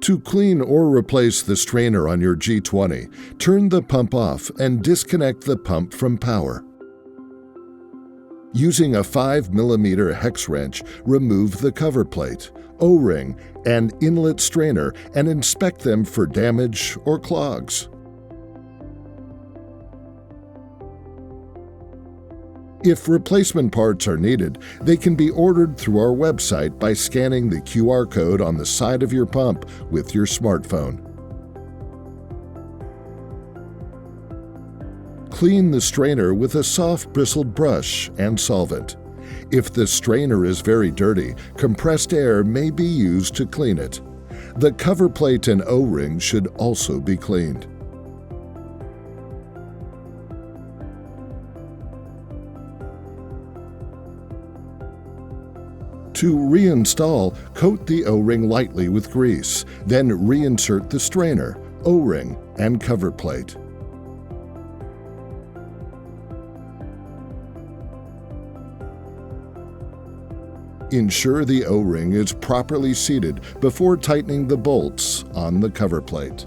To clean or replace the strainer on your G20, turn the pump off and disconnect the pump from power. Using a 5mm hex wrench, remove the cover plate, O-ring, and inlet strainer and inspect them for damage or clogs. If replacement parts are needed, they can be ordered through our website by scanning the QR code on the side of your pump with your smartphone. Clean the strainer with a soft bristled brush and solvent. If the strainer is very dirty, compressed air may be used to clean it. The cover plate and O-ring should also be cleaned. To reinstall, coat the O-ring lightly with grease, then reinsert the strainer, O-ring, and cover plate. Ensure the O-ring is properly seated before tightening the bolts on the cover plate.